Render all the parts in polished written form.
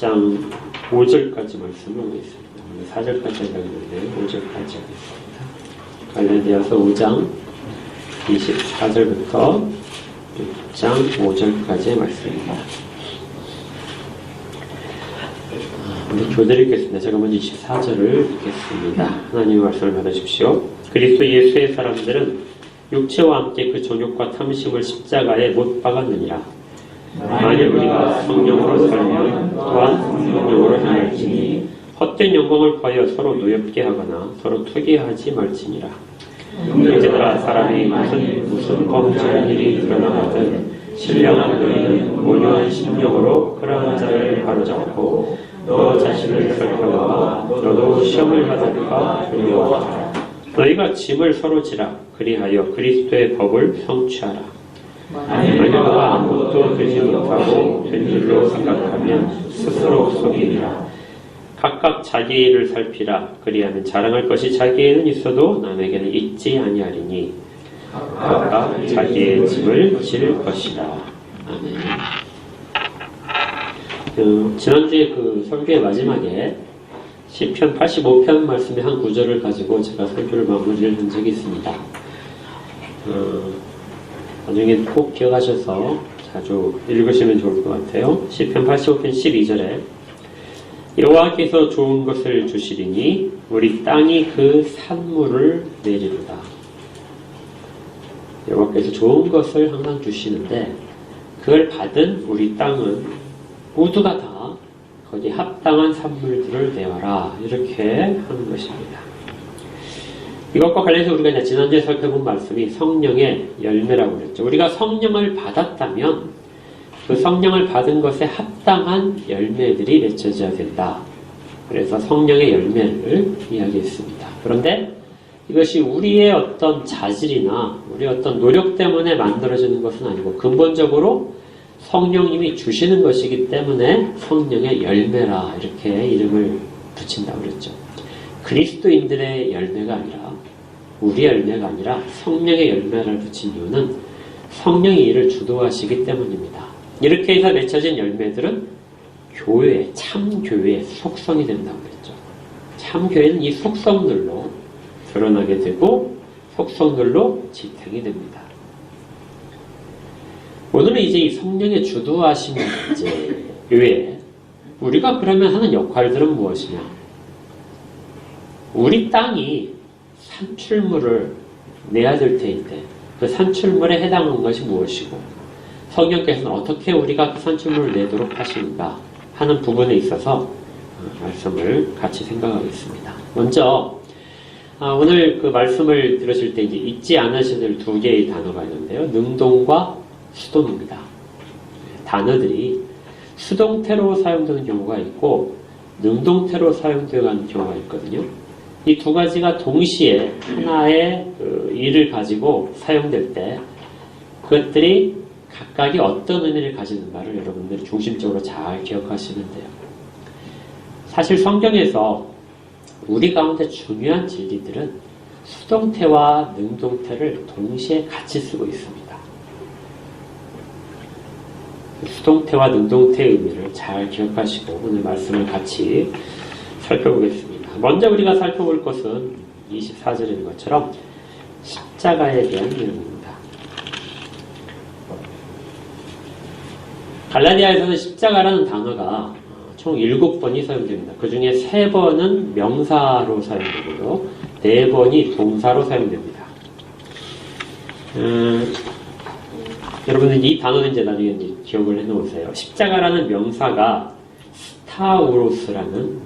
10장 5절까지 말씀을 보겠습니다. 4절까지 하려고 했는데 5절까지 하겠습니다. 갈라디아서 5장 24절부터 6장 5절까지의 말씀입니다. 우리 교대를 읽겠습니다. 제가 먼저 24절을 읽겠습니다. 하나님의 말씀을 받으십시오. 그리스도 예수의 사람들은 육체와 함께 그 정욕과 탐심을 십자가에 못 박았느니라. 만일 우리가 성령으로 살면 또한 성령으로 행할지니 헛된 영광을 구하여 서로 노엽게 하거나 서로 투기하지 말지니라. 형제들아, 사람이 무슨 범죄한 일이 드러나거든 신령한 너희는 온유한 심령으로 그러한 자를 바로잡고 너 자신을 살펴봐 너도 시험을 받을까 두려워하라. 너희가 짐을 서로 지라. 그리하여 그리스도의 법을 성취하라. 만일 너가 아무것도 되지 못하고 된 줄로 생각하면 스스로 속이리라. 각각 자기의 일을 살피라. 그리하면 자랑할 것이 자기에는 있어도 남에게는 있지 아니하리니 각각 자기의 짐을 질 것이다. 아멘. 지난주에 그 설교의 마지막에 시편 85편 말씀의 한 구절을 가지고 제가 설교를 마무리를 한 적이 있습니다. 나중에 꼭 기억하셔서 자주 읽으시면 좋을 것 같아요. 시편 85편 12절에 여호와께서 좋은 것을 주시리니 우리 땅이 그 산물을 내리로다. 여호와께서 좋은 것을 항상 주시는데 그걸 받은 우리 땅은 모두가 다 거기에 합당한 산물들을 내어라. 이렇게 하는 것입니다. 이것과 관련해서 우리가 이제 지난주에 살펴본 말씀이 성령의 열매라고 그랬죠. 우리가 성령을 받았다면 그 성령을 받은 것에 합당한 열매들이 맺혀져야 된다. 그래서 성령의 열매를 이야기했습니다. 그런데 이것이 우리의 어떤 자질이나 우리의 어떤 노력 때문에 만들어지는 것은 아니고 근본적으로 성령님이 주시는 것이기 때문에 성령의 열매라 이렇게 이름을 붙인다고 그랬죠. 그리스도인들의 열매가 아니라 우리의 열매가 아니라 성령의 열매를 붙인 이유는 성령이 이를 주도하시기 때문입니다. 이렇게 해서 맺혀진 열매들은 교회, 참교회의 속성이 된다고 그랬죠. 참교회는 이 속성들로 드러나게 되고 속성들로 지탱이 됩니다. 오늘은 이제 이 성령의 주도하심 이제 외에 우리가 그러면 하는 역할들은 무엇이냐? 우리 땅이 산출물을 내야 될 테인데 그 산출물에 해당하는 것이 무엇이고 성령께서는 어떻게 우리가 그 산출물을 내도록 하시는가 하는 부분에 있어서 말씀을 같이 생각하겠습니다. 먼저 오늘 그 말씀을 들으실 때 이제 잊지 않으셔야 될 두 개의 단어가 있는데요. 능동과 수동입니다. 단어들이 수동태로 사용되는 경우가 있고 능동태로 사용되는 경우가 있거든요. 이 두 가지가 동시에 하나의 그 일을 가지고 사용될 때 그것들이 각각이 어떤 의미를 가지는가를 여러분들이 중심적으로 잘 기억하시면 돼요. 사실 성경에서 우리 가운데 중요한 진리들은 수동태와 능동태를 동시에 같이 쓰고 있습니다. 수동태와 능동태의 의미를 잘 기억하시고 오늘 말씀을 같이 살펴보겠습니다. 먼저 우리가 살펴볼 것은 24절인 것처럼 십자가에 대한 내용입니다. 갈라디아에서는 십자가라는 단어가 총 7번이 사용됩니다. 그 중에 3번은 명사로 사용되고요. 4번이 동사로 사용됩니다. 여러분은 이 단어는 이제 나중에 이제 기억을 해놓으세요. 십자가라는 명사가 스타우로스라는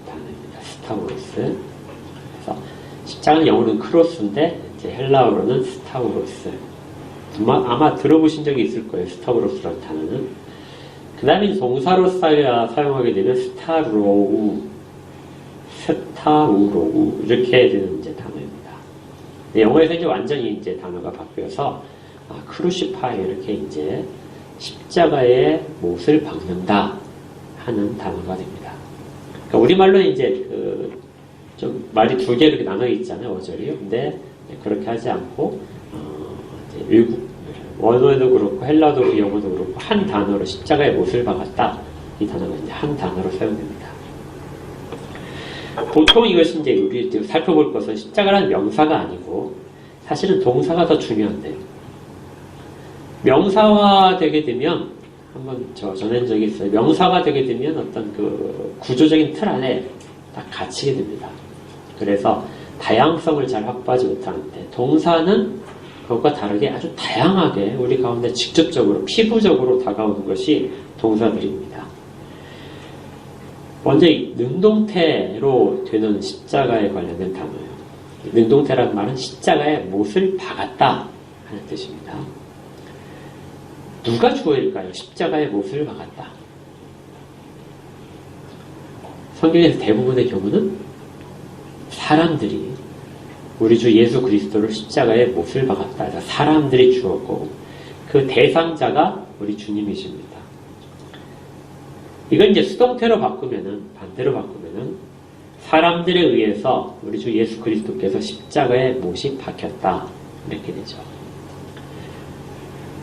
단어입니다. 스타우로스. 그래서 십자가는 영어로는 크로스인데 이제 헬라어로는 스타우로스. 아마 들어보신 적이 있을 거예요. 스타우로스라는 단어는. 그 다음에 동사로 사용하게 되면 스타우로우 이렇게 되는 이제 단어입니다. 영어에서 이제 완전히 이제 단어가 바뀌어서 크루시파이 이렇게 이제 십자가의 못을 박는다 하는 단어가 됩니다. 그러니까 우리말로는 이제 좀 말이 두 개 이렇게 나눠 있잖아요, 어절이요. 근데 그렇게 하지 않고 이제 외국 원어에도 그렇고 헬라어도 영어도 그렇고 한 단어로 십자가의 못을 박았다 이 단어가 이제 한 단어로 사용됩니다. 보통 이것이 이제 우리 살펴볼 것은 십자가라는 명사가 아니고 사실은 동사가 더 중요한데요. 명사화 되게 되면 한번 전한 적이 있어요. 명사가 되게 되면 어떤 그 구조적인 틀 안에 딱 갇히게 됩니다. 그래서 다양성을 잘 확보하지 못하는데 동사는 그것과 다르게 아주 다양하게 우리 가운데 직접적으로 피부적으로 다가오는 것이 동사들입니다. 먼저 이 능동태로 되는 십자가에 관련된 단어예요. 능동태라는 말은 십자가에 못을 박았다 하는 뜻입니다. 누가 주어일까요? 십자가에 못을 박았다. 성경에서 대부분의 경우는 사람들이 우리 주 예수 그리스도를 십자가에 못을 박았다. 사람들이 주었고 그 대상자가 우리 주님이십니다. 이건 이제 수동태로 바꾸면은, 반대로 바꾸면은 사람들에 의해서 우리 주 예수 그리스도께서 십자가에 못이 박혔다. 이렇게 되죠.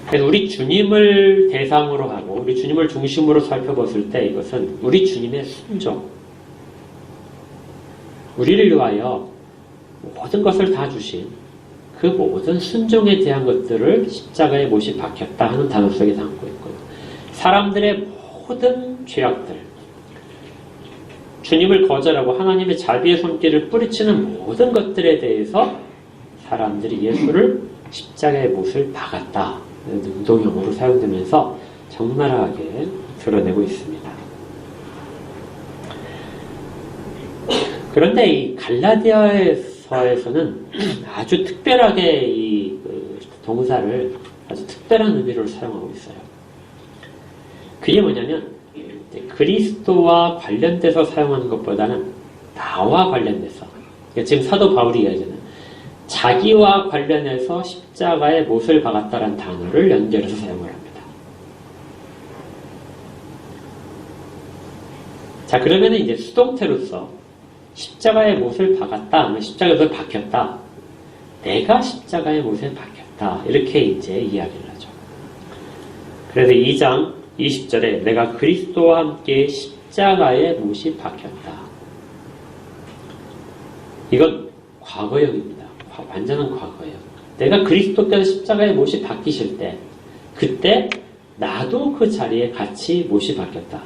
그래서 우리 주님을 대상으로 하고 우리 주님을 중심으로 살펴봤을 때 이것은 우리 주님의 순종, 우리를 위하여 모든 것을 다 주신 그 모든 순종에 대한 것들을 십자가에 못이 박혔다 하는 단어 속에 담고 있고요. 사람들의 모든 죄악들, 주님을 거절하고 하나님의 자비의 손길을 뿌리치는 모든 것들에 대해서 사람들이 예수를 십자가의 못을 박았다. 능동형으로 사용되면서 적나라하게 드러내고 있습니다. 그런데 이 갈라디아서에서는 아주 특별하게 이 동사를 아주 특별한 의미로 사용하고 있어요. 그게 뭐냐면 그리스도와 관련돼서 사용하는 것보다는 나와 관련돼서, 그러니까 지금 사도 바울이 이야기하는 자기와 관련해서 십자가에 못을 박았다라는 단어를 연결해서 사용을 합니다. 자, 그러면 이제 수동태로서 십자가에 못을 박았다 하면 십자가에 못을 박혔다. 내가 십자가에 못을 박혔다. 이렇게 이제 이야기를 하죠. 그래서 2장 20절에 내가 그리스도와 함께 십자가에 못이 박혔다. 이건 과거형입니다. 완전한 과거예요. 내가 그리스도께서 십자가에 못이 박히실 때 그때 나도 그 자리에 같이 못이 박혔다.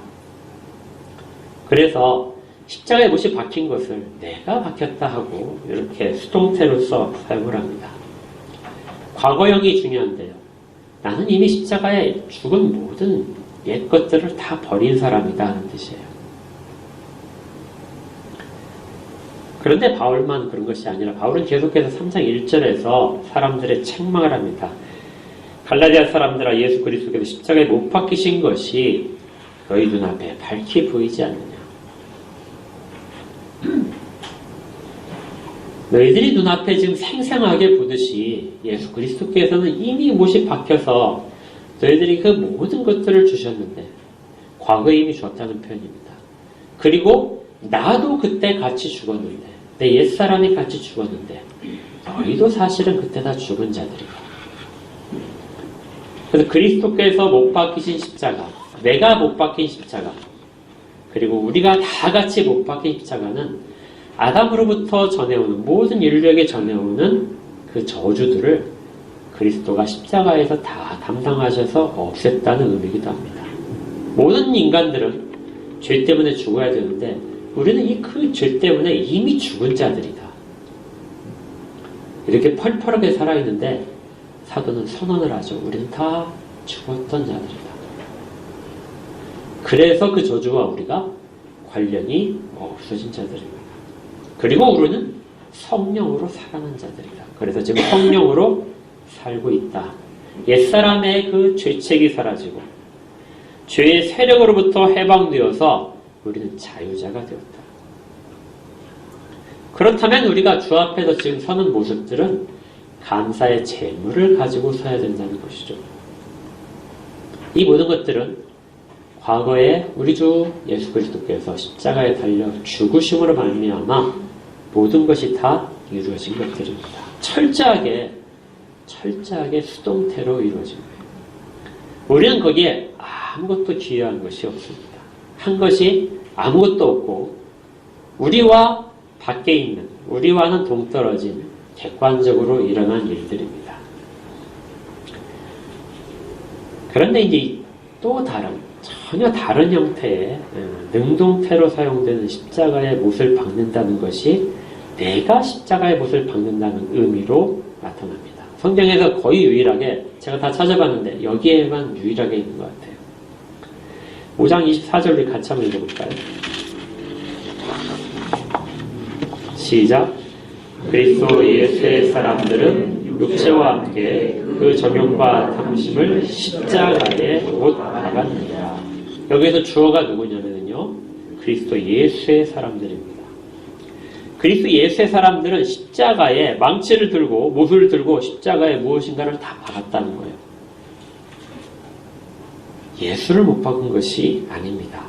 그래서 십자가에 못이 박힌 것을 내가 박혔다 하고 이렇게 수동태로서 사용을 합니다. 과거형이 중요한데요. 나는 이미 십자가에 죽은 모든 옛 것들을 다 버린 사람이다 하는 뜻이에요. 그런데 바울만 그런 것이 아니라 바울은 계속해서 3장 1절에서 사람들의 책망을 합니다. 갈라디아 사람들아, 예수 그리스도께서 십자가에 못 박히신 것이 너희 눈앞에 밝히 보이지 않느냐. 너희들이 눈앞에 지금 생생하게 보듯이 예수 그리스도께서는 이미 못이 박혀서 너희들이 그 모든 것들을 주셨는데, 과거에 이미 주었다는 표현입니다. 그리고 나도 그때 같이 죽었는데, 내 옛사람이 같이 죽었는데 너희도 사실은 그때 다 죽은 자들이다. 그래서 그리스도께서 못 박히신 십자가, 내가 못 박힌 십자가, 그리고 우리가 다 같이 못 박힌 십자가는 아담으로부터 전해오는, 모든 인류에게 전해오는 그 저주들을 그리스도가 십자가에서 다 담당하셔서 없앴다는 의미이기도 합니다. 모든 인간들은 죄 때문에 죽어야 되는데 우리는 이 그 죄 때문에 이미 죽은 자들이다. 이렇게 펄펄하게 살아있는데 사도는 선언을 하죠. 우리는 다 죽었던 자들이다. 그래서 그 저주와 우리가 관련이 없어진 자들입니다. 그리고 우리는 성령으로 살아난 자들이다. 그래서 지금 성령으로 살고 있다. 옛사람의 그 죄책이 사라지고 죄의 세력으로부터 해방되어서 우리는 자유자가 되었다. 그렇다면 우리가 주 앞에서 지금 서는 모습들은 감사의 재물을 가지고 서야 된다는 것이죠. 이 모든 것들은 과거에 우리 주 예수 그리스도께서 십자가에 달려 죽으심으로 말미암아 모든 것이 다 이루어진 것들입니다. 철저하게 수동태로 이루어진 거예요. 우리는 거기에 아무것도 기여한 것이 없습니다. 한 것이 아무것도 없고 우리와 밖에 있는, 우리와는 동떨어진 객관적으로 일어난 일들입니다. 그런데 이제 또 전혀 다른 형태의 능동태로 사용되는 십자가의 못을 박는다는 것이 내가 십자가의 못을 박는다는 의미로 나타납니다. 성경에서 거의 유일하게, 제가 다 찾아봤는데 여기에만 유일하게 있는 것 같아요. 5장 24절을 같이 한번 읽어볼까요? 시작. 그리스도 예수의 사람들은 육체와 함께 그 정욕과 탐심을 십자가에 못 박았느니라. 여기에서 주어가 누구냐면요, 그리스도 예수의 사람들입니다. 그리스도 예수의 사람들은 십자가에 망치를 들고 못을 들고 십자가에 무엇인가를 다 박았다는 거예요. 예수를 못 박은 것이 아닙니다.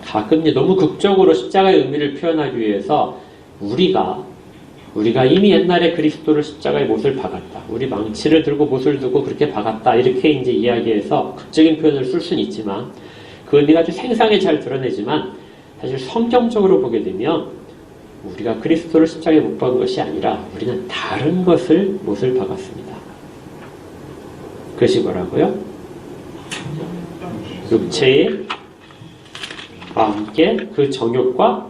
가끔 너무 극적으로 십자가의 의미를 표현하기 위해서 우리가 이미 옛날에 그리스도를 십자가에 못을 박았다, 우리 망치를 들고 못을 두고 그렇게 박았다, 이렇게 이제 이야기해서 극적인 표현을 쓸 수는 있지만 그 의미가 아주 생생하게 잘 드러내지만 사실 성경적으로 보게 되면 우리가 그리스도를 십자가에 못 박은 것이 아니라 우리는 다른 것을 못을 박았습니다. 그것이 뭐라고요? 육체의 함께 그 정욕과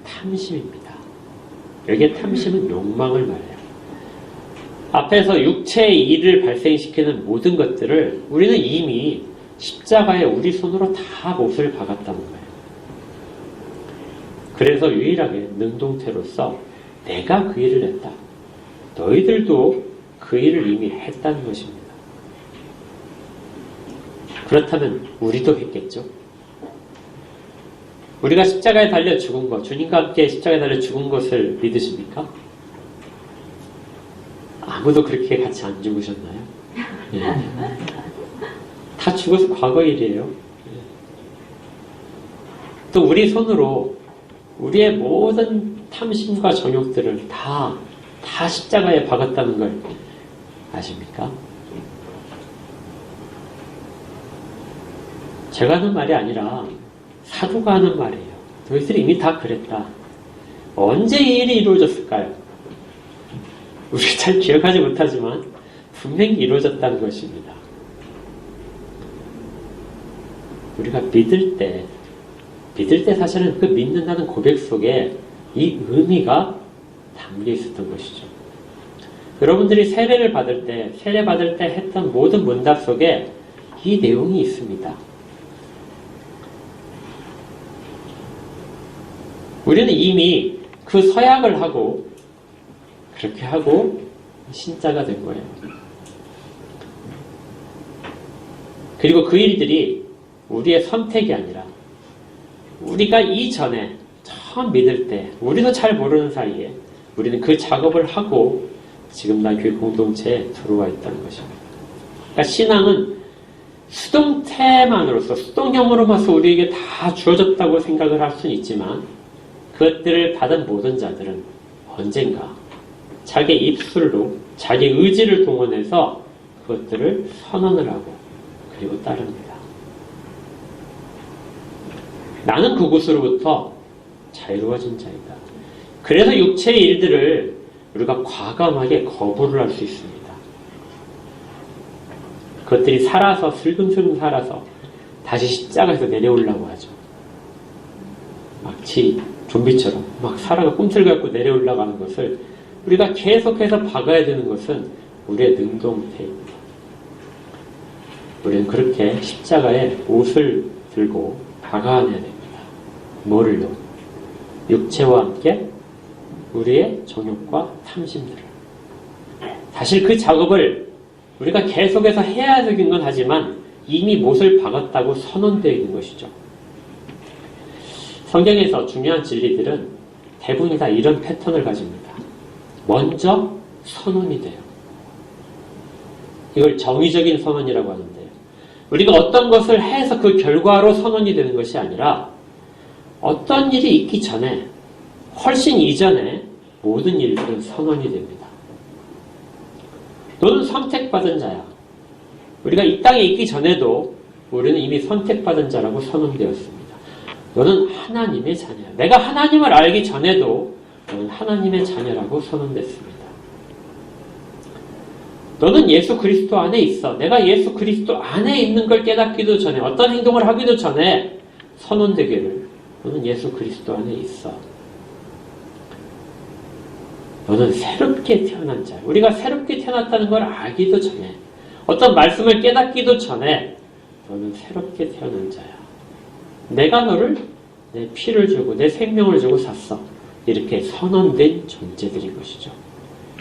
탐심입니다. 여기에 탐심은 욕망을 말해요. 앞에서 육체의 일을 발생시키는 모든 것들을 우리는 이미 십자가에 우리 손으로 다 못을 박았다는 거예요. 그래서 유일하게 능동태로서 내가 그 일을 했다, 너희들도 그 일을 이미 했다는 것입니다. 그렇다면 우리도 했겠죠? 우리가 십자가에 달려 죽은 것, 주님과 함께 십자가에 달려 죽은 것을 믿으십니까? 아무도 그렇게 같이 안 죽으셨나요? 네. 다 죽어서 과거 일이에요. 또 우리 손으로 우리의 모든 탐심과 정욕들을 다 십자가에 박았다는 걸 아십니까? 제가 하는 말이 아니라 사도가 하는 말이에요. 너희들이 이미 다 그랬다. 언제 이 일이 이루어졌을까요? 우리가 잘 기억하지 못하지만 분명히 이루어졌다는 것입니다. 우리가 믿을 때 사실은 그 믿는다는 고백 속에 이 의미가 담겨 있었던 것이죠. 여러분들이 세례 받을 때 했던 모든 문답 속에 이 내용이 있습니다. 우리는 이미 그 서약을 하고 그렇게 하고 신자가 된 거예요. 그리고 그 일들이 우리의 선택이 아니라 우리가 이전에 처음 믿을 때 우리도 잘 모르는 사이에 우리는 그 작업을 하고 지금 나 교회 공동체에 들어와 있다는 것입니다. 그러니까 신앙은 수동태만으로서, 수동형으로만서 우리에게 다 주어졌다고 생각을 할 수는 있지만 그것들을 받은 모든 자들은 언젠가 자기 입술로 자기 의지를 동원해서 그것들을 선언을 하고 그리고 따릅니다. 나는 그곳으로부터 자유로워진 자이다. 그래서 육체의 일들을 우리가 과감하게 거부를 할 수 있습니다. 그것들이 살아서 슬금슬금 살아서 다시 십자가에서 내려오려고 하죠. 마치 좀비처럼 막 살아가 꿈틀 갖고 내려오려고 하는 것을 우리가 계속해서 박아야 되는 것은 우리의 능동태입니다. 우리는 그렇게 십자가에 옷을 들고 박아내야 됩니다. 뭐를요? 육체와 함께 우리의 정욕과 탐심들을. 사실 그 작업을 우리가 계속해서 해야 되는 건 하지만 이미 못을 박았다고 선언되어 있는 것이죠. 성경에서 중요한 진리들은 대부분이 다 이런 패턴을 가집니다. 먼저 선언이 돼요. 이걸 정의적인 선언이라고 하는데요. 우리가 어떤 것을 해서 그 결과로 선언이 되는 것이 아니라 어떤 일이 있기 전에, 훨씬 이전에 모든 일들은 선언이 됩니다. 너는 선택받은 자야. 우리가 이 땅에 있기 전에도 우리는 이미 선택받은 자라고 선언되었습니다. 너는 하나님의 자녀야. 내가 하나님을 알기 전에도 너는 하나님의 자녀라고 선언됐습니다. 너는 예수 그리스도 안에 있어. 내가 예수 그리스도 안에 있는 걸 깨닫기도 전에, 어떤 행동을 하기도 전에 선언되기를 너는 예수 그리스도 안에 있어. 너는 새롭게 태어난 자야. 우리가 새롭게 태어났다는 걸 알기도 전에, 어떤 말씀을 깨닫기도 전에 너는 새롭게 태어난 자야. 내가 너를 내 피를 주고 내 생명을 주고 샀어. 이렇게 선언된 존재들인 것이죠.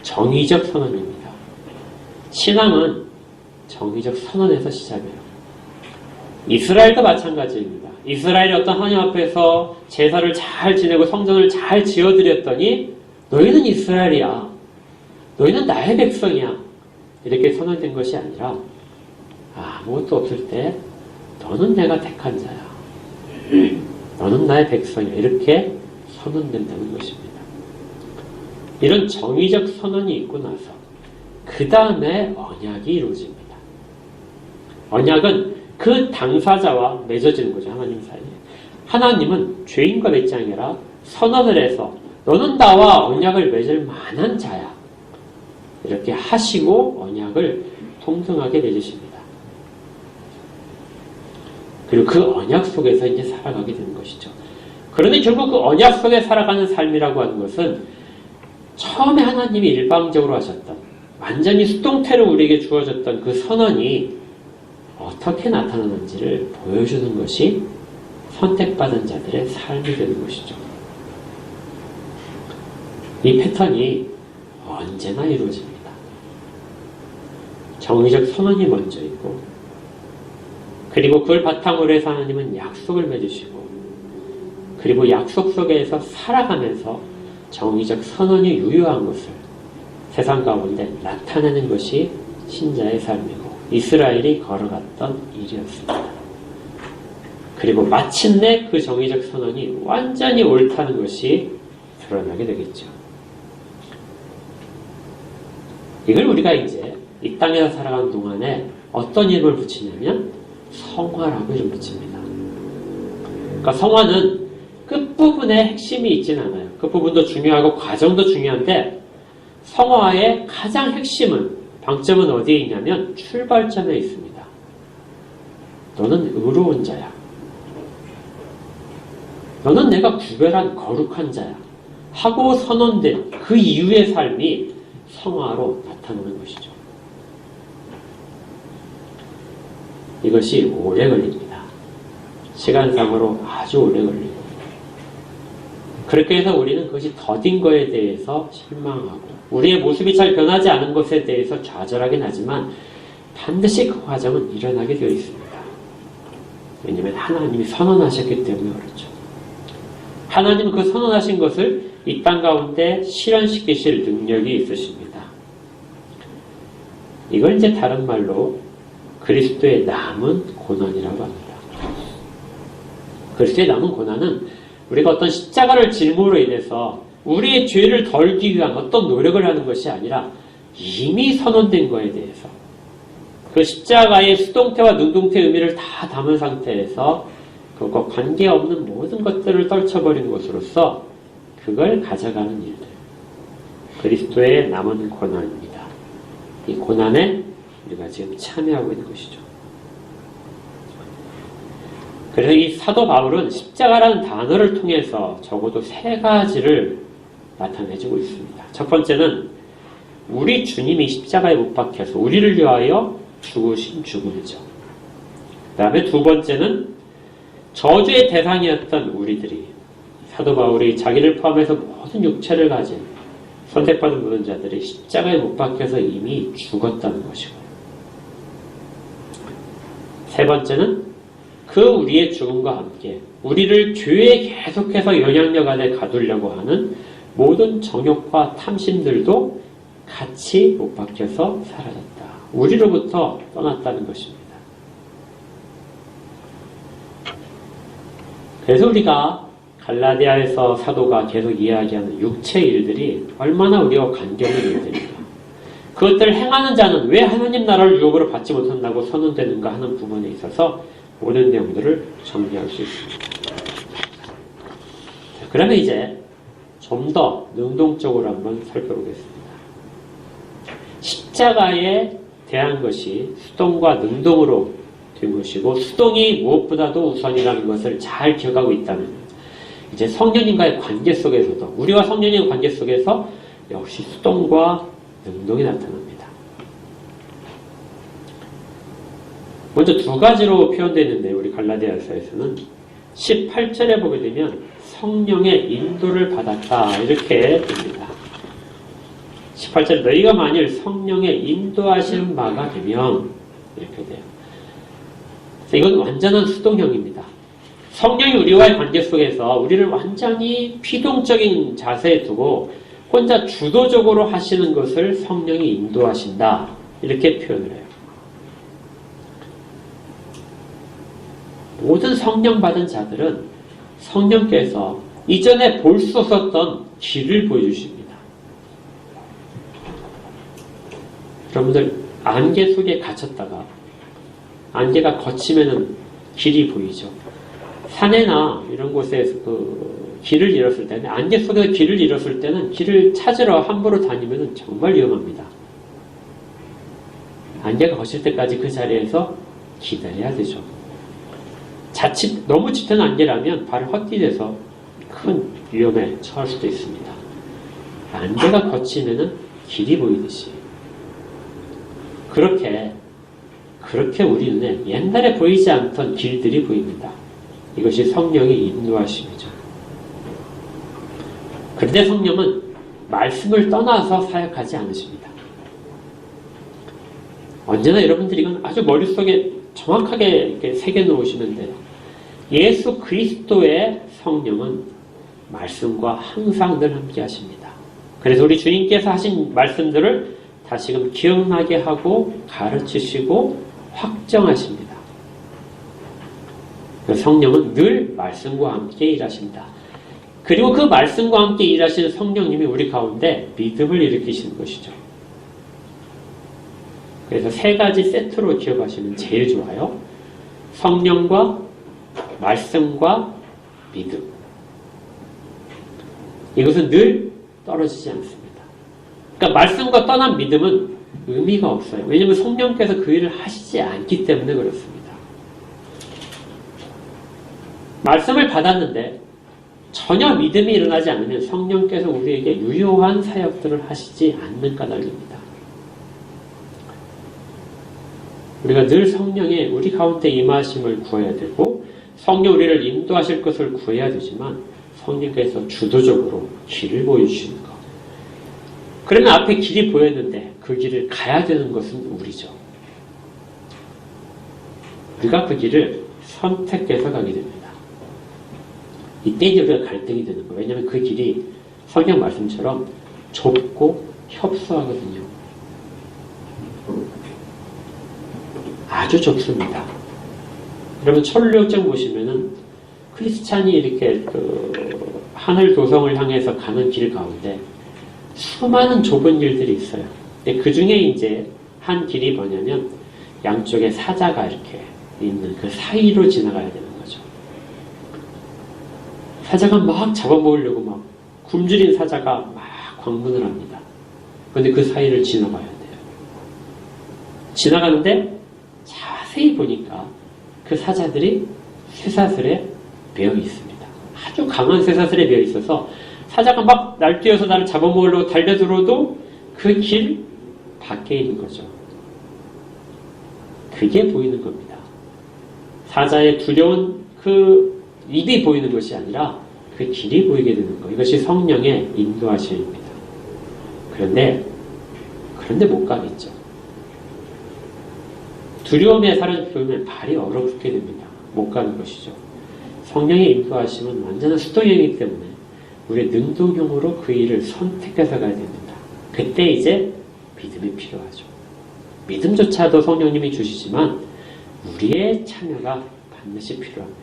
정의적 선언입니다. 신앙은 정의적 선언에서 시작해요. 이스라엘도 마찬가지입니다. 이스라엘이 어떤 하나님 앞에서 제사를 잘 지내고 성전을 잘 지어드렸더니 너희는 이스라엘이야. 너희는 나의 백성이야. 이렇게 선언된 것이 아니라 아무것도 없을 때 너는 내가 택한 자야. 너는 나의 백성이야. 이렇게 선언된다는 것입니다. 이런 정의적 선언이 있고 나서 그 다음에 언약이 이루어집니다. 언약은 그 당사자와 맺어지는 거죠. 하나님 사이에. 하나님은 죄인과 맺지 아니라 선언을 해서 너는 나와 언약을 맺을 만한 자야. 이렇게 하시고 언약을 통성하게 맺으십니다. 그리고 그 언약 속에서 이제 살아가게 되는 것이죠. 그런데 결국 그 언약 속에 살아가는 삶이라고 하는 것은 처음에 하나님이 일방적으로 하셨던, 완전히 수동태로 우리에게 주어졌던 그 선언이 어떻게 나타나는지를 보여주는 것이 선택받은 자들의 삶이 되는 것이죠. 이 패턴이 언제나 이루어집니다. 정의적 선언이 먼저 있고, 그리고 그걸 바탕으로 해서 하나님은 약속을 맺으시고, 그리고 약속 속에서 살아가면서 정의적 선언이 유효한 것을 세상 가운데 나타내는 것이 신자의 삶이고 이스라엘이 걸어갔던 일이었습니다. 그리고 마침내 그 정의적 선언이 완전히 옳다는 것이 드러나게 되겠죠. 이걸 우리가 이제 이 땅에서 살아가는 동안에 어떤 이름을 붙이냐면 성화라고 이름 붙입니다. 그러니까 성화는 끝부분에 핵심이 있진 않아요. 그 부분도 중요하고 과정도 중요한데 성화의 가장 핵심은, 방점은 어디에 있냐면 출발점에 있습니다. 너는 의로운 자야. 너는 내가 구별한 거룩한 자야. 하고 선언된 그 이후의 삶이 성화로 나타나는 것이죠. 이것이 오래 걸립니다. 시간상으로 아주 오래 걸리고, 그렇게 해서 우리는 그것이 더딘 거에 대해서 실망하고 우리의 모습이 잘 변하지 않은 것에 대해서 좌절하긴 하지만 반드시 그 과정은 일어나게 되어 있습니다. 왜냐하면 하나님이 선언하셨기 때문에 그렇죠. 하나님은 그 선언하신 것을 이 땅 가운데 실현시키실 능력이 있으십니다. 이걸 이제 다른 말로 그리스도의 남은 고난이라고 합니다. 그리스도의 남은 고난은 우리가 어떤 십자가를 짊으로 인해서 우리의 죄를 덜기 위한 어떤 노력을 하는 것이 아니라 이미 선언된 것에 대해서 그 십자가의 수동태와 능동태의 의미를 다 담은 상태에서 그것과 관계없는 모든 것들을 떨쳐버린 것으로서 그걸 가져가는 일들. 그리스도의 남은 고난입니다. 이 고난에 우리가 지금 참여하고 있는 것이죠. 그래서 이 사도 바울은 십자가라는 단어를 통해서 적어도 세 가지를 나타내주고 있습니다. 첫 번째는 우리 주님이 십자가에 못 박혀서 우리를 위하여 죽으신 죽음이죠. 그 다음에 두 번째는 저주의 대상이었던 우리들이, 사도 바울이 자기를 포함해서 모든 육체를 가진 선택받은 모든 자들이 십자가에 못 박혀서 이미 죽었다는 것이고, 세 번째는 그 우리의 죽음과 함께 우리를 죄에 계속해서 영향력 안에 가두려고 하는 모든 정욕과 탐심들도 같이 못 박혀서 사라졌다. 우리로부터 떠났다는 것입니다. 그래서 우리가 갈라디아에서 사도가 계속 이야기하는 육체의 일들이 얼마나 우리와 관계없는 일들인가. 그것들을 행하는 자는 왜 하나님 나라를 유업으로 받지 못한다고 선언되는가 하는 부분에 있어서 모든 내용들을 정리할 수 있습니다. 자, 그러면 이제 좀 더 능동적으로 한번 살펴보겠습니다. 십자가에 대한 것이 수동과 능동으로 된 것이고 수동이 무엇보다도 우선이라는 것을 잘 기억하고 있다면 이제 성령님과의 관계 속에서도 우리와 성령님의 관계 속에서 역시 수동과 능동이 나타납니다. 먼저 두 가지로 표현되어 있는데 우리 갈라디아서에서는 18절에 보게 되면 성령의 인도를 받았다 이렇게 됩니다. 18절 너희가 만일 성령의 인도하시는 바가 되면 이렇게 돼요. 이건 완전한 수동형입니다. 성령이 우리와의 관계 속에서 우리를 완전히 피동적인 자세에 두고 혼자 주도적으로 하시는 것을 성령이 인도하신다 이렇게 표현을 해요. 모든 성령 받은 자들은 성령께서 이전에 볼 수 없었던 길을 보여주십니다. 여러분들 안개 속에 갇혔다가 안개가 걷히면은 길이 보이죠. 산에나 이런 곳에서 길을 잃었을 때는 안개 속에서 길을 잃었을 때는 길을 찾으러 함부로 다니면은 정말 위험합니다. 안개가 걷힐 때까지 그 자리에서 기다려야 되죠. 자칫 너무 짙은 안개라면 발을 헛디뎌서 큰 위험에 처할 수도 있습니다. 안개가 걷히면은 길이 보이듯이 그렇게 우리 눈에 옛날에 보이지 않던 길들이 보입니다. 이것이 성령의 인도하심이죠. 그런데 성령은 말씀을 떠나서 사역하지 않으십니다. 언제나 여러분들이 이건 아주 머릿속에 정확하게 이렇게 새겨놓으시면 돼요. 예수 그리스도의 성령은 말씀과 항상 늘 함께 하십니다. 그래서 우리 주님께서 하신 말씀들을 다시금 기억나게 하고 가르치시고 확정하십니다. 성령은 늘 말씀과 함께 일하신다. 그리고 그 말씀과 함께 일하시는 성령님이 우리 가운데 믿음을 일으키시는 것이죠. 그래서 세 가지 세트로 기억하시면 제일 좋아요. 성령과 말씀과 믿음. 이것은 늘 떨어지지 않습니다. 그러니까 말씀과 떠난 믿음은 의미가 없어요. 왜냐하면 성령께서 그 일을 하시지 않기 때문에 그렇습니다. 말씀을 받았는데 전혀 믿음이 일어나지 않으면 성령께서 우리에게 유효한 사역들을 하시지 않는 까닭입니다. 우리가 늘 성령의 우리 가운데 임하심을 구해야 되고 성령 우리를 인도하실 것을 구해야 되지만 성령께서 주도적으로 길을 보여주시는 것. 그러면 앞에 길이 보였는데 그 길을 가야 되는 것은 우리죠. 우리가 그 길을 선택해서 가게 됩니다. 이때 이제 우리가 갈등이 되는 거예요. 왜냐하면 그 길이 성경 말씀처럼 좁고 협소하거든요. 아주 좁습니다. 여러분 천루역정 보시면은 크리스찬이 이렇게 하늘 도성을 향해서 가는 길 가운데 수많은 좁은 길들이 있어요. 근데 그 중에 이제 한 길이 뭐냐면 양쪽에 사자가 이렇게 있는 그 사이로 지나가야 되는 거죠. 사자가 막 잡아먹으려고 막 굶주린 사자가 막 광문을 합니다. 그런데 그 사이를 지나가야 돼요. 지나가는데 자세히 보니까 그 사자들이 쇠사슬에 매여 있습니다. 아주 강한 쇠사슬에 매여 있어서 사자가 막 날뛰어서 나를 잡아먹으려고 달려들어도 그 길 밖에 있는 거죠. 그게 보이는 겁니다. 사자의 두려운 그 입이 보이는 것이 아니라 그 길이 보이게 되는 것. 이것이 성령의 인도하심입니다. 그런데 못 가겠죠. 두려움에 사로잡히면 발이 얼어붙게 됩니다. 못 가는 것이죠. 성령의 인도하심은 완전한 수동형이기 때문에 우리의 능동형으로 그 일을 선택해서 가야 됩니다. 그때 이제 믿음이 필요하죠. 믿음조차도 성령님이 주시지만 우리의 참여가 반드시 필요합니다.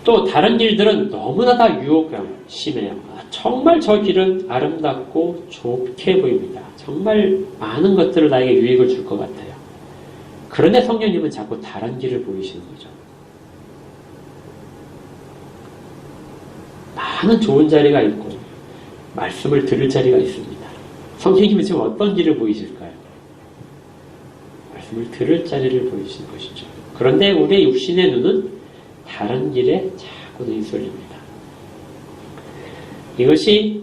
또 다른 길들은 너무나 다 유혹감 심해요. 정말 저 길은 아름답고 좋게 보입니다. 정말 많은 것들을 나에게 유익을 줄 것 같아요. 그런데 성령님은 자꾸 다른 길을 보이시는 거죠. 많은 좋은 자리가 있고 말씀을 들을 자리가 있습니다. 성령님은 지금 어떤 길을 보이실까요? 말씀을 들을 자리를 보이시는 것이죠. 그런데 우리의 육신의 눈은 다른 길에 자꾸 눈이 쏠립니다. 이것이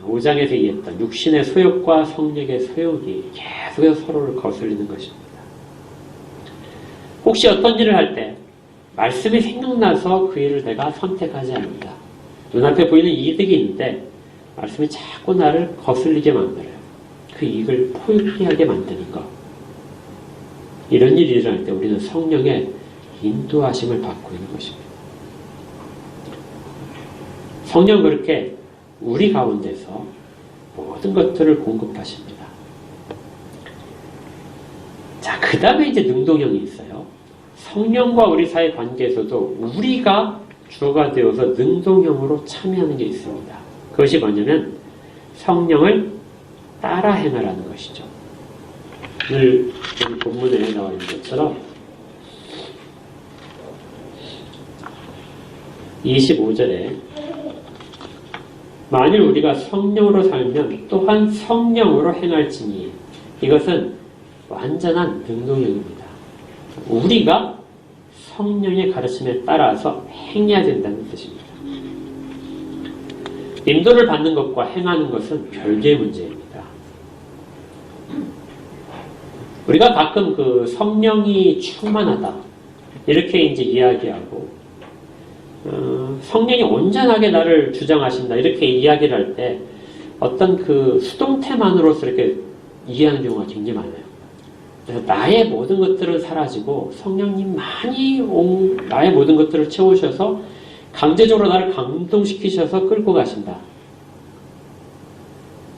5장에서 얘기했던 육신의 소욕과 성령의 소욕이 계속해서 서로를 거슬리는 것입니다. 혹시 어떤 일을 할 때 말씀이 생각나서 그 일을 내가 선택하지 않는다. 눈앞에 보이는 이득이 있는데 말씀이 자꾸 나를 거슬리게 만들어요. 그 이익을 포기하게 만드는 것. 이런 일이 일어날 때 우리는 성령의 인도하심을 받고 있는 것입니다. 성령은 그렇게 우리 가운데서 모든 것들을 공급하십니다. 자, 그 다음에 이제 능동형이 있어요. 성령과 우리 사이 관계에서도 우리가 주가 되어서 능동형으로 참여하는 게 있습니다. 그것이 뭐냐면 성령을 따라 행하라는 것이죠. 오늘 본문에 나와 있는 것처럼 25절에 만일 우리가 성령으로 살면 또한 성령으로 행할지니 이것은 완전한 능동형입니다. 우리가 성령의 가르침에 따라서 행해야 된다는 뜻입니다. 인도를 받는 것과 행하는 것은 별개의 문제입니다. 우리가 가끔 그 성령이 충만하다 이렇게 이제 이야기하고 성령이 온전하게 나를 주장하신다 이렇게 이야기를 할 때 어떤 그 수동태만으로서 이렇게 이해하는 경우가 굉장히 많아요. 그래서 나의 모든 것들은 사라지고 성령님만이 나의 모든 것들을 채우셔서 강제적으로 나를 감동시키셔서 끌고 가신다.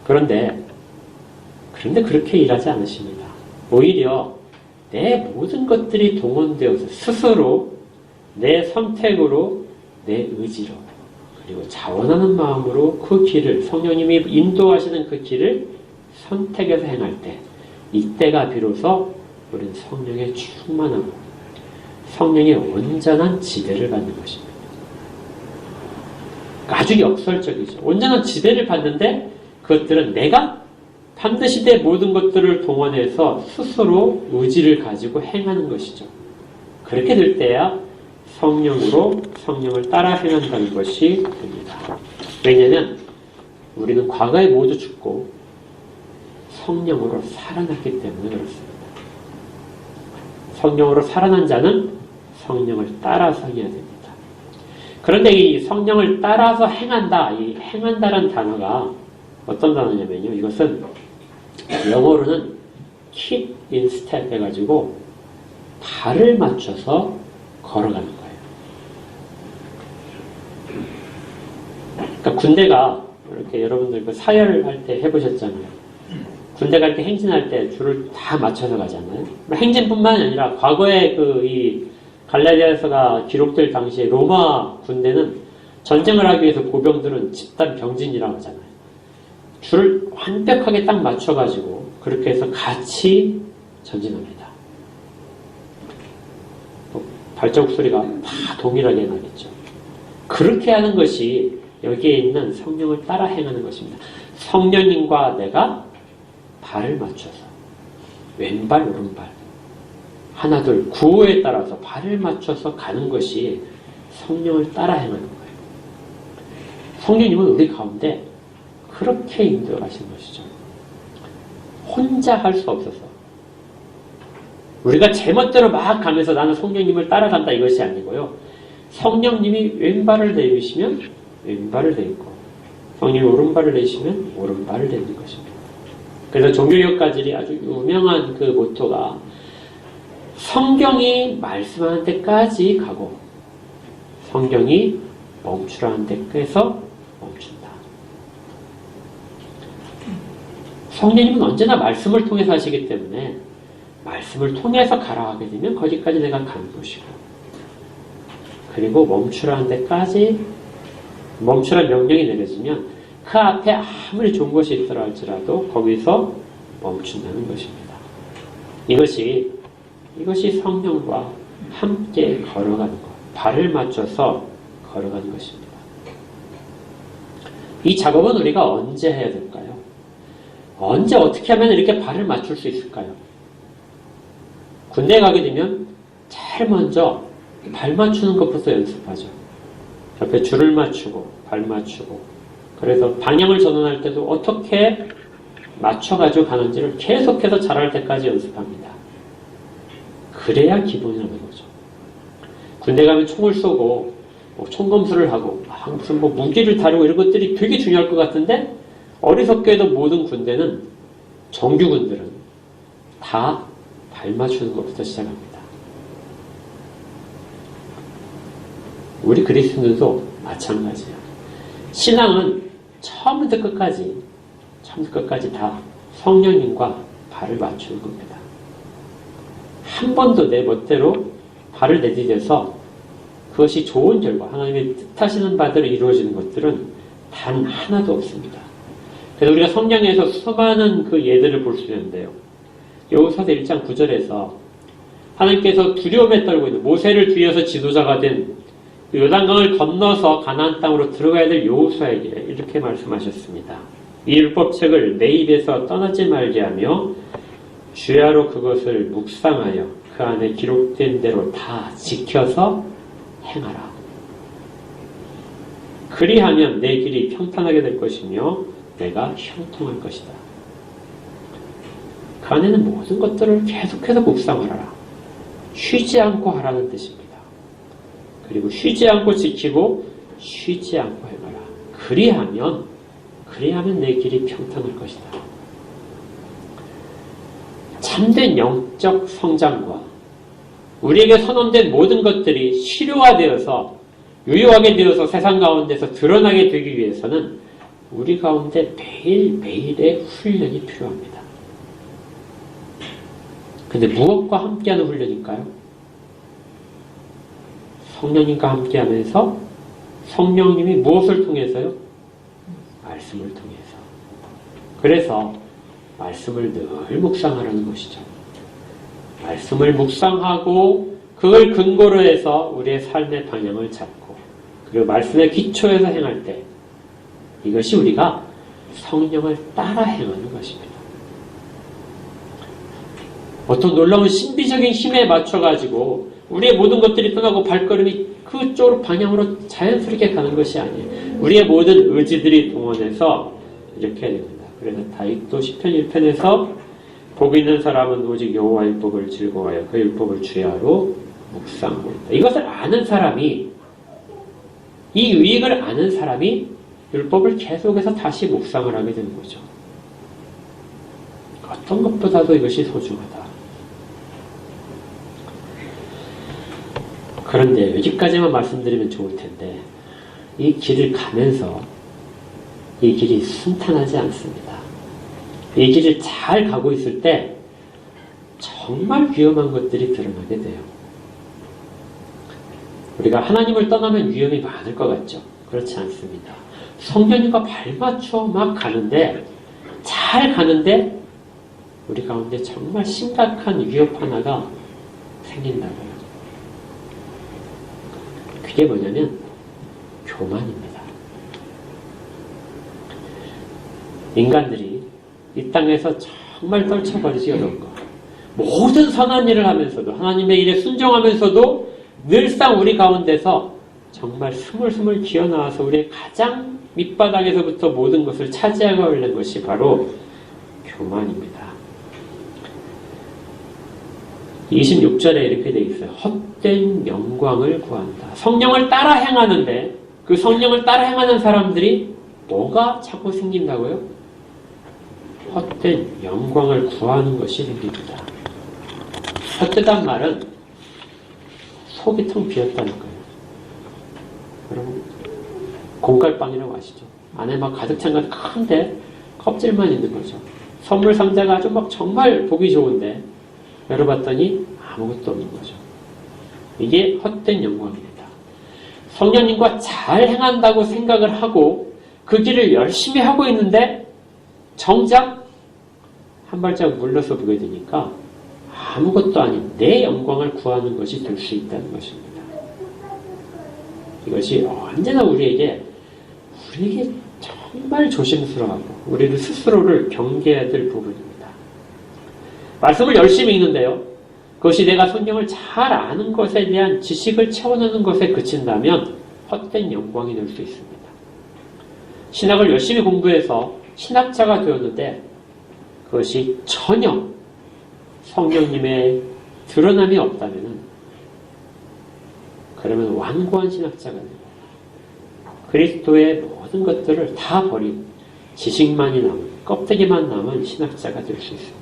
그런데 그렇게 일하지 않으십니다. 오히려 내 모든 것들이 동원되어서 스스로 내 선택으로 내 의지로 그리고 자원하는 마음으로 그 길을 성령님이 인도하시는 그 길을 선택해서 행할 때 이때가 비로소 우리는 성령에 충만하고 성령의 온전한 지배를 받는 것입니다. 아주 역설적이죠. 온전한 지배를 받는데 그것들은 내가 반드시 내 모든 것들을 동원해서 스스로 의지를 가지고 행하는 것이죠. 그렇게 될 때야 성령으로 성령을 따라 행한다는 것이 됩니다. 왜냐하면 우리는 과거에 모두 죽고 성령으로 살아났기 때문에 그렇습니다. 성령으로 살아난 자는 성령을 따라서 해야 됩니다. 그런데 이 성령을 따라서 행한다, 이 행한다라는 단어가 어떤 단어냐면요. 이것은 영어로는 keep in step 해가지고 발을 맞춰서 걸어가는 거예요. 그러니까 군대가 이렇게 여러분들 그 사열을 할 때 해보셨잖아요. 군대가 이렇게 행진할 때 줄을 다 맞춰서 가잖아요. 행진뿐만 아니라 과거에 이 갈라디아서가 기록될 당시에 로마 군대는 전쟁을 하기 위해서 보병들은 집단 병진이라고 하잖아요. 줄을 완벽하게 딱 맞춰가지고 그렇게 해서 같이 전진합니다. 발자국 소리가 다 동일하게 나겠죠. 그렇게 하는 것이 여기에 있는 성령을 따라 행하는 것입니다. 성령님과 내가 발을 맞춰서 왼발 오른발 하나 둘 구호에 따라서 발을 맞춰서 가는 것이 성령을 따라 행하는 거예요. 성령님은 우리 가운데 그렇게 인도하신 것이죠. 혼자 할 수 없어서 우리가 제멋대로 막 가면서 나는 성령님을 따라간다 이것이 아니고요. 성령님이 왼발을 내미시면 왼발을 내딛고 성령이 오른발을 내시면 오른발을 내딛는 것입니다. 그래서 종교개혁가들이 아주 유명한 그 모토가 성경이 말씀하는 데까지 가고 성경이 멈추라는 데까지서 멈춘다. 성령님은 언제나 말씀을 통해서 하시기 때문에 말씀을 통해서 가라 하게 되면 거기까지 내가 가는 것이고 그리고 멈추라는 데까지 멈추라는 명령이 내려지면 그 앞에 아무리 좋은 것이 있더라 할지라도 거기서 멈춘다는 것입니다. 이것이 이것이 성령과 함께 걸어가는 것, 발을 맞춰서 걸어가는 것입니다. 이 작업은 우리가 언제 해야 될까요? 언제 어떻게 하면 이렇게 발을 맞출 수 있을까요? 군대에 가게 되면 제일 먼저 발 맞추는 것부터 연습하죠. 옆에 줄을 맞추고 발 맞추고, 그래서 방향을 전환할 때도 어떻게 맞춰가지고 가는지를 계속해서 잘할 때까지 연습합니다. 그래야 기본이라는 거죠. 군대 가면 총을 쏘고 총검수를 하고 무슨 무기를 다루고 이런 것들이 되게 중요할 것 같은데, 어리석게도 모든 군대는, 정규군들은 다 발 맞추는 것부터 시작합니다. 우리 그리스도인들도 마찬가지예요. 신앙은 처음부터 끝까지 다 성령님과 발을 맞추는 겁니다. 한 번도 내 멋대로 발을 내디뎌서 그것이 좋은 결과, 하나님의 뜻하시는 바대로 이루어지는 것들은 단 하나도 없습니다. 그래서 우리가 성경에서 수많은 그 예들을 볼 수 있는데요. 여호수아서 1장 9절에서 하나님께서 두려움에 떨고 있는 모세를 뒤에서 지도자가 된 요단강을 건너서 가나안 땅으로 들어가야 될 여호수아에게 이렇게 말씀하셨습니다. 이 율법책을 내 입에서 떠나지 말게 하며 주야로 그것을 묵상하여 그 안에 기록된 대로 다 지켜서 행하라. 그리하면 내 길이 평탄하게 될 것이며 내가 형통할 것이다. 그 안에는 모든 것들을 계속해서 묵상하라. 쉬지 않고 하라는 뜻입니다. 그리고 쉬지 않고 지키고 쉬지 않고 행하라. 그리하면 내 길이 평탄할 것이다. 참된 영적 성장과 우리에게 선언된 모든 것들이 실효화되어서 유효하게 되어서 세상 가운데서 드러나게 되기 위해서는 우리 가운데 매일매일의 훈련이 필요합니다. 근데 무엇과 함께하는 훈련일까요? 성령님과 함께하면서 성령님이 무엇을 통해서요? 말씀을 통해서. 그래서 말씀을 늘 묵상하라는 것이죠. 말씀을 묵상하고 그걸 근거로 해서 우리의 삶의 방향을 잡고, 그리고 말씀의 기초에서 행할 때 이것이 우리가 성령을 따라 행하는 것입니다. 어떤 놀라운 신비적인 힘에 맞춰가지고 우리의 모든 것들이 떠나고 발걸음이 그쪽으로 방향으로 자연스럽게 가는 것이 아니에요. 우리의 모든 의지들이 동원해서 이렇게 해야 됩니다. 그래서 다윗도 시편 1편에서 복 있는 사람은 오직 여호와 율법을 즐거워하여 그 율법을 주야로 묵상하고 있다. 이것을 아는 사람이, 이 유익을 아는 사람이 율법을 계속해서 다시 묵상을 하게 되는 거죠. 어떤 것보다도 이것이 소중하다. 그런데 여기까지만 말씀드리면 좋을 텐데, 이 길을 가면서 이 길이 순탄하지 않습니다. 이 길을 잘 가고 있을 때 정말 위험한 것들이 드러나게 돼요. 우리가 하나님을 떠나면 위험이 많을 것 같죠? 그렇지 않습니다. 성령님과 발맞춰 막 가는데, 잘 가는데 우리 가운데 정말 심각한 위협 하나가 생긴다고요. 그게 뭐냐면 교만입니다. 인간들이 이 땅에서 정말 떨쳐버리기 어려운 것, 모든 선한 일을 하면서도, 하나님의 일에 순종하면서도 늘상 우리 가운데서 정말 스물스물 기어나와서 우리의 가장 밑바닥에서부터 모든 것을 차지하고 있는 것이 바로 교만입니다. 26절에 이렇게 되어 있어요. 헛된 영광을 구한다. 성령을 따라 행하는데, 그 성령을 따라 행하는 사람들이 뭐가 자꾸 생긴다고요? 헛된 영광을 구하는 것이 생깁니다. 헛되단 말은 속이 텅 비었다는 거예요. 여러분, 공갈빵이라고 아시죠? 안에 막 가득 찬 건 큰데 껍질만 있는 거죠. 선물 상자가 아주 막 정말 보기 좋은데 열어봤더니 아무것도 없는 거죠. 이게 헛된 영광입니다. 성령님과 잘 행한다고 생각을 하고 그 길을 열심히 하고 있는데 정작 한 발짝 물러서 보게 되니까 아무것도 아닌 내 영광을 구하는 것이 될 수 있다는 것입니다. 이것이 언제나 우리에게 정말 조심스러워하고 우리를 스스로를 경계해야 될 부분입니다. 말씀을 열심히 읽는데요. 그것이 내가 성경을 잘 아는 것에 대한 지식을 채워넣는 것에 그친다면 헛된 영광이 될 수 있습니다. 신학을 열심히 공부해서 신학자가 되었는데 그것이 전혀 성령님의 드러남이 없다면 그러면 완고한 신학자가 되고 그리스도의 모든 것들을 다 버린 지식만이 남은 껍데기만 남은 신학자가 될 수 있습니다.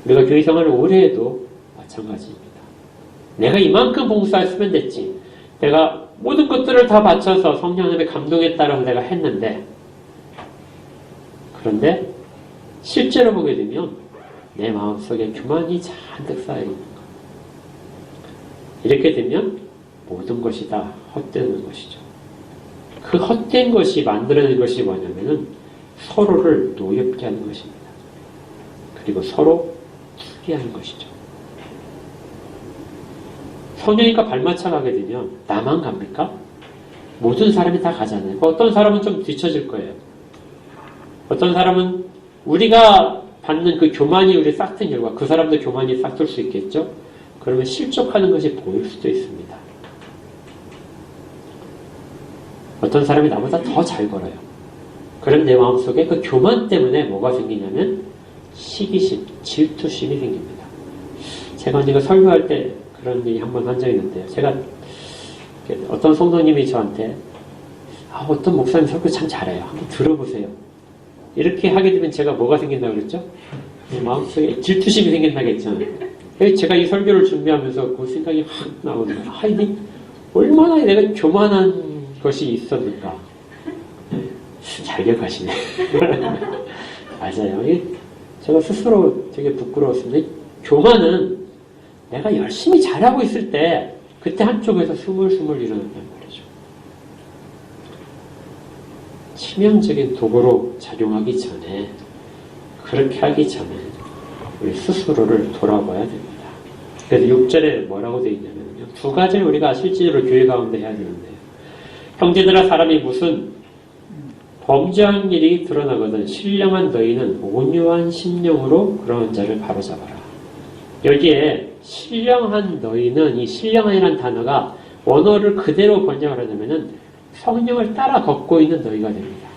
우리가 교회 생활을 오래 해도 마찬가지입니다. 내가 이만큼 봉사했으면 됐지. 내가 모든 것들을 다 바쳐서 성령님의 감동에 따라서 내가 했는데 그런데 실제로 보게 되면 내 마음속에 교만이 잔뜩 쌓여있는 것. 이렇게 되면 모든 것이 다 헛되는 것이죠. 그 헛된 것이 만들어낸 것이 뭐냐면은 서로를 노엽게 하는 것입니다. 그리고 서로 투기하는 것이죠. 성령님과 발맞춰 가게 되면 나만 갑니까? 모든 사람이 다 가잖아요. 어떤 사람은 좀 뒤처질 거예요. 어떤 사람은 우리가 받는 그 교만이 우리 싹튼 결과 그 사람도 교만이 싹틀 수 있겠죠? 그러면 실족하는 것이 보일 수도 있습니다. 어떤 사람이 나보다 더 잘 걸어요. 그럼 내 마음속에 그 교만 때문에 뭐가 생기냐면 시기심, 질투심이 생깁니다. 제가 언젠가 설교할 때 그런 얘기 한번 한 적이 있는데요. 제가 어떤 성도님이 저한테 어떤 목사님 설교 참 잘해요. 한번 들어보세요. 이렇게 하게 되면 제가 뭐가 생긴다고 그랬죠? 마음속에 질투심이 생긴다고 했잖아요. 제가 이 설교를 준비하면서 그 생각이 확 나오는 거예요. 이게 얼마나 내가 교만한 것이 있었는가. 잘 기억하시네. 맞아요. 제가 스스로 되게 부끄러웠습니다. 교만은 내가 열심히 잘하고 있을 때 그때 한쪽에서 스물스물 일어난단 말이죠. 치명적인 도구로 작용하기 전에 그렇게 하기 전에 우리 스스로를 돌아봐야 됩니다. 그래서 6절에 뭐라고 되어 있냐면요. 두 가지를 우리가 실질적으로 교회 가운데 해야 되는데요. 형제들아 사람이 무슨 범죄한 일이 드러나거든 신령한 너희는 온유한 심령으로 그런 자를 바로잡아라. 여기에 신령한 너희는 이 신령한이라는 단어가 원어를 그대로 번역을 하려면은 성령을 따라 걷고 있는 너희가 됩니다.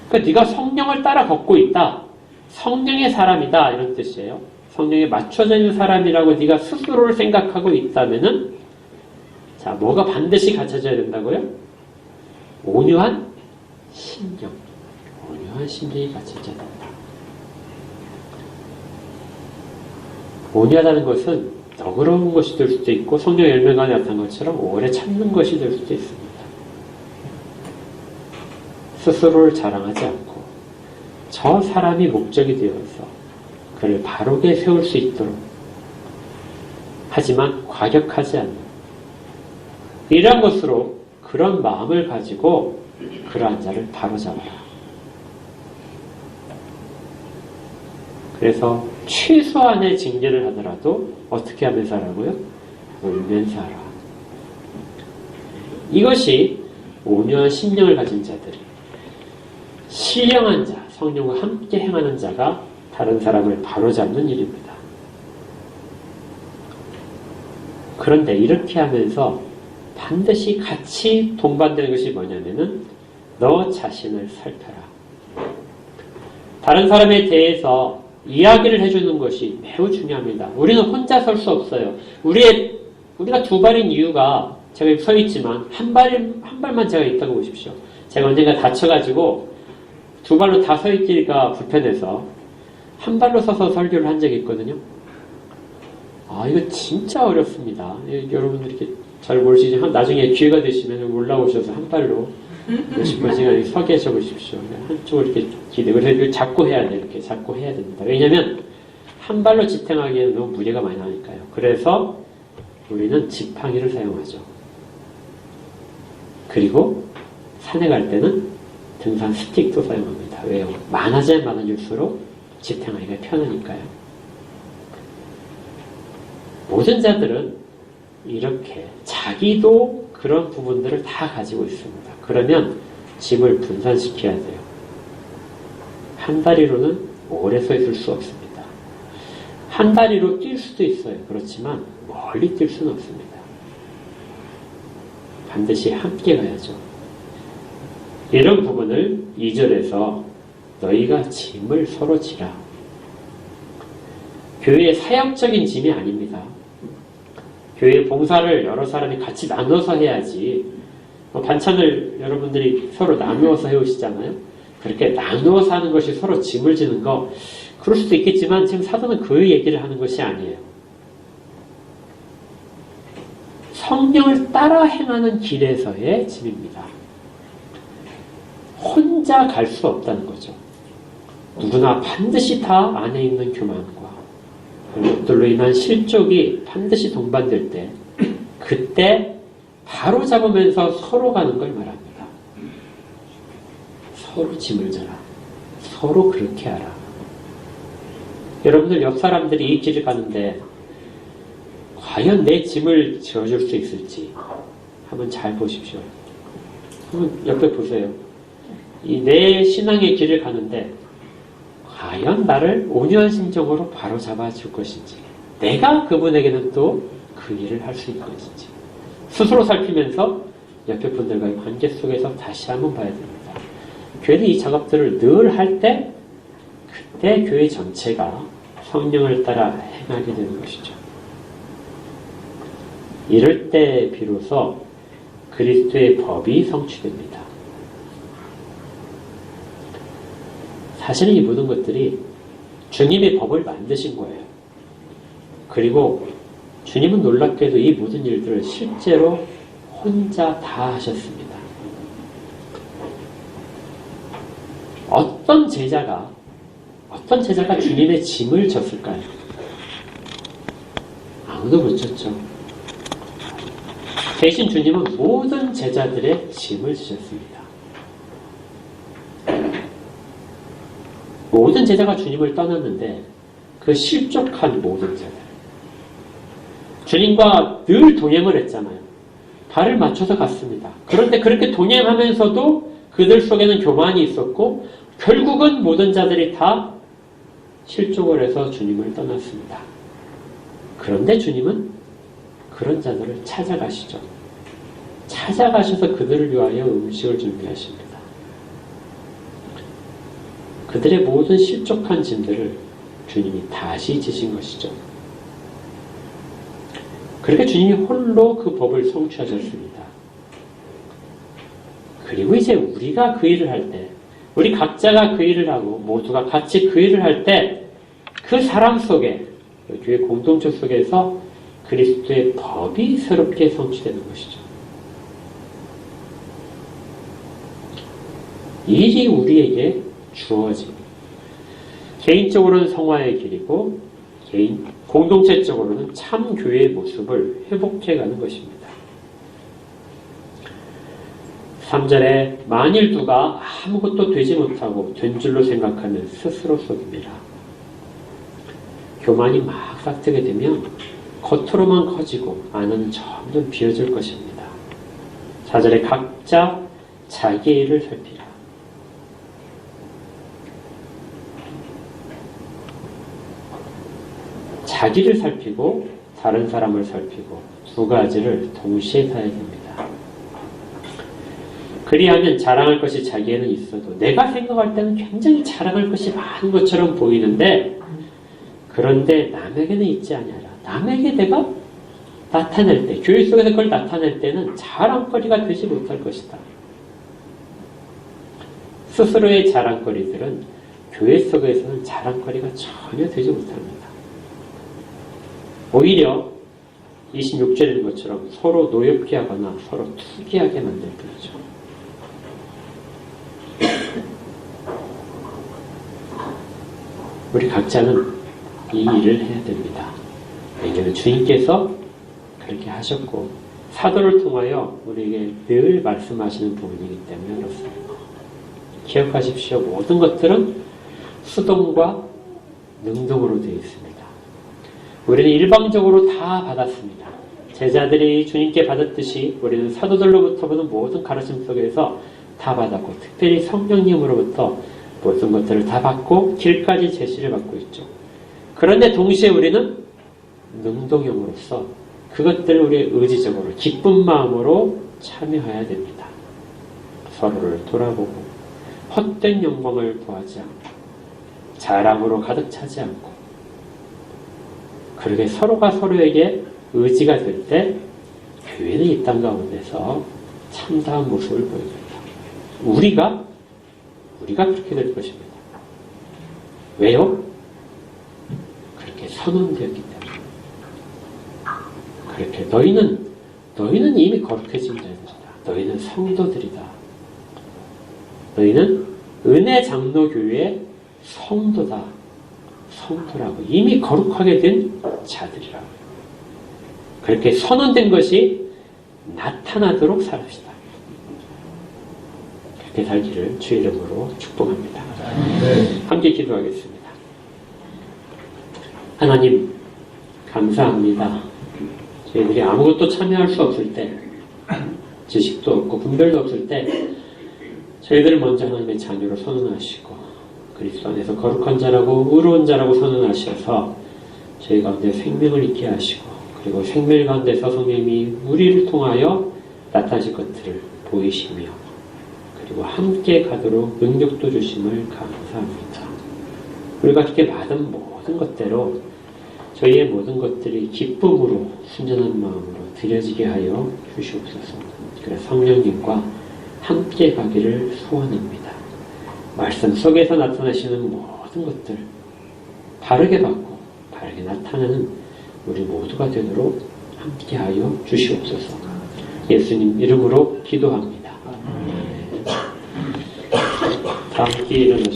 그러니까 네가 성령을 따라 걷고 있다. 성령의 사람이다 이런 뜻이에요. 성령에 맞춰져 있는 사람이라고 네가 스스로를 생각하고 있다면은 자 뭐가 반드시 갖춰져야 된다고요? 온유한 심령. 온유한 심령이 갖춰져야 된다. 온유하다는 것은 너그러운 것이 될 수도 있고 성령 열매가 나타난 것처럼 오래 참는 것이 될 수도 있습니다. 스스로를 자랑하지 않고 저 사람이 목적이 되어서 그를 바르게 세울 수 있도록 하지만 과격하지 않는 이런 것으로 그런 마음을 가지고 그러한 자를 바로잡아라. 그래서 최소한의 징계를 하더라도 어떻게 하면서 하라고요? 울면서 하라. 이것이 온유한 심령을 가진 자들이 신령한 자, 성령과 함께 행하는 자가 다른 사람을 바로잡는 일입니다. 그런데 이렇게 하면서 반드시 같이 동반되는 것이 뭐냐면은 너 자신을 살펴라. 다른 사람에 대해서 이야기를 해주는 것이 매우 중요합니다. 우리는 혼자 설 수 없어요. 우리가 두 발인 이유가 제가 서 있지만 한 발만 제가 있다고 보십시오. 제가 언젠가 다쳐가지고 두 발로 다 서 있기가 불편해서 한 발로 서서 설교를 한 적이 있거든요. 이거 진짜 어렵습니다. 여러분들 이렇게 잘 모르시지만 나중에 기회가 되시면 올라오셔서 한 발로 몇십 분 시간 서 계셔 보십시오. 한쪽을 이렇게 기대. 그래서 이걸 잡고 해야 돼. 이렇게 잡고 해야 됩니다. 왜냐면 한 발로 지탱하기에는 너무 무게가 많이 나니까요. 그래서 우리는 지팡이를 사용하죠. 그리고 산에 갈 때는 등산 스틱도 사용합니다. 왜요? 많아지면 많아질수록 지탱하기가 편하니까요. 모든 자들은 이렇게 자기도 그런 부분들을 다 가지고 있습니다. 그러면 짐을 분산시켜야 돼요. 한 다리로는 오래 서 있을 수 없습니다. 한 다리로 뛸 수도 있어요. 그렇지만 멀리 뛸 수는 없습니다. 반드시 함께 가야죠. 이런 부분을 2절에서 너희가 짐을 서로 지라. 교회의 사역적인 짐이 아닙니다. 교회 봉사를 여러 사람이 같이 나눠서 해야지. 반찬을 여러분들이 서로 나누어서 해오시잖아요. 그렇게 나누어서 하는 것이 서로 짐을 지는 거, 그럴 수도 있겠지만 지금 사도는 그 얘기를 하는 것이 아니에요. 성령을 따라 행하는 길에서의 짐입니다. 혼자 갈 수 없다는 거죠. 누구나 반드시 다 안에 있는 교만과 그것들로 인한 실족이 반드시 동반될 때, 그때 바로 잡으면서 서로 가는 걸 말합니다. 서로 짐을 져라. 서로 그렇게 하라. 여러분들 옆 사람들이 이 길을 가는데 과연 내 짐을 지어줄 수 있을지 한번 잘 보십시오. 한번 옆에 보세요. 이 내 신앙의 길을 가는데 과연 나를 온유한 심정으로 바로 잡아줄 것인지, 내가 그분에게는 또 그 일을 할 수 있는 것인지 스스로 살피면서 옆에 분들과의 관계 속에서 다시 한번 봐야 됩니다. 교회는 이 작업들을 늘 할 때, 그때 교회 전체가 성령을 따라 행하게 되는 것이죠. 이럴 때 비로소 그리스도의 법이 성취됩니다. 사실은 이 모든 것들이 주님의 법을 만드신 거예요. 그리고 주님은 놀랍게도 이 모든 일들을 실제로 혼자 다 하셨습니다. 어떤 제자가 주님의 짐을 졌을까요? 아무도 못 졌죠. 대신 주님은 모든 제자들의 짐을 지셨습니다. 모든 제자가 주님을 떠났는데 그 실족한 모든 제자, 주님과 늘 동행을 했잖아요. 발을 맞춰서 갔습니다. 그런데 그렇게 동행하면서도 그들 속에는 교만이 있었고 결국은 모든 자들이 다 실족을 해서 주님을 떠났습니다. 그런데 주님은 그런 자들을 찾아가시죠. 찾아가셔서 그들을 위하여 음식을 준비하십니다. 그들의 모든 실족한 짐들을 주님이 다시 지신 것이죠. 그렇게 주님이 홀로 그 법을 성취하셨습니다. 그리고 이제 우리가 그 일을 할 때, 우리 각자가 그 일을 하고 모두가 같이 그 일을 할 때, 그 사람 속에, 교회 공동체 속에서 그리스도의 법이 새롭게 성취되는 것이죠. 일이 우리에게 주어집니다. 개인적으로는 성화의 길이고 공동체적으로는 참 교회의 모습을 회복해가는 것입니다. 3절에 만일 누가 아무것도 되지 못하고 된 줄로 생각하면 스스로 속입니다. 교만이 막 싹트게 되면 겉으로만 커지고 안은 점점 비어질 것입니다. 4절에 각자 자기의 일을 살피라. 자기를 살피고 다른 사람을 살피고 두 가지를 동시에 사야 됩니다. 그리하면 자랑할 것이 자기에는 있어도 내가 생각할 때는 굉장히 자랑할 것이 많은 것처럼 보이는데, 그런데 남에게는 있지 아니하라. 남에게 내가 나타낼 때, 교회 속에서 그걸 나타낼 때는 자랑거리가 되지 못할 것이다. 스스로의 자랑거리들은 교회 속에서는 자랑거리가 전혀 되지 못합니다. 오히려 26절에 있는 것처럼 서로 노엽게 하거나 서로 투기하게 만들 뿐이죠. 우리 각자는 이 일을 해야 됩니다. 왜냐하면 주님께서 그렇게 하셨고 사도를 통하여 우리에게 늘 말씀하시는 부분이기 때문에 그렇습니다. 기억하십시오. 모든 것들은 수동과 능동으로 되어 있습니다. 우리는 일방적으로 다 받았습니다. 제자들이 주님께 받았듯이 우리는 사도들로부터 보는 모든 가르침 속에서 다 받았고, 특별히 성령님으로부터 모든 것들을 다 받고 길까지 제시를 받고 있죠. 그런데 동시에 우리는 능동형으로서 그것들을 우리의 의지적으로 기쁜 마음으로 참여해야 됩니다. 서로를 돌아보고 헛된 영광을 구하지 않고 자랑으로 가득 차지 않고, 그렇게 서로가 서로에게 의지가 될 때 교회는 이 땅 가운데서 참다운 모습을 보입니다. 우리가 그렇게 될 것입니다. 왜요? 그렇게 선언되었기 때문에. 그렇게 너희는 이미 거룩해진 자들이다. 너희는 성도들이다. 너희는 은혜 장로교회의 성도다. 성도라고. 이미 거룩하게 된 자들이라고. 그렇게 선언된 것이 나타나도록 살읍시다. 그렇게 살기를 주의 이름으로 축복합니다. 함께 기도하겠습니다. 하나님, 감사합니다. 저희들이 아무것도 참여할 수 없을 때, 지식도 없고 분별도 없을 때 저희들을 먼저 하나님의 자녀로 선언하시고 그리스도 안에서 거룩한 자라고 의로운 자라고 선언하셔서 저희 가운데 생명을 있게 하시고, 그리고 생명 가운데서 성령님이 우리를 통하여 나타나실 것들을 보이시며, 그리고 함께 가도록 능력도 주심을 감사합니다. 우리가 그렇게 받은 모든 것대로 저희의 모든 것들이 기쁨으로 순전한 마음으로 드려지게 하여 주시옵소서. 그래서 성령님과 함께 가기를 소원합니다. 말씀 속에서 나타나시는 모든 것들 바르게 받고 바르게 나타나는 우리 모두가 되도록 함께 하여 주시옵소서. 예수님 이름으로 기도합니다. 다 함께 일어나시죠.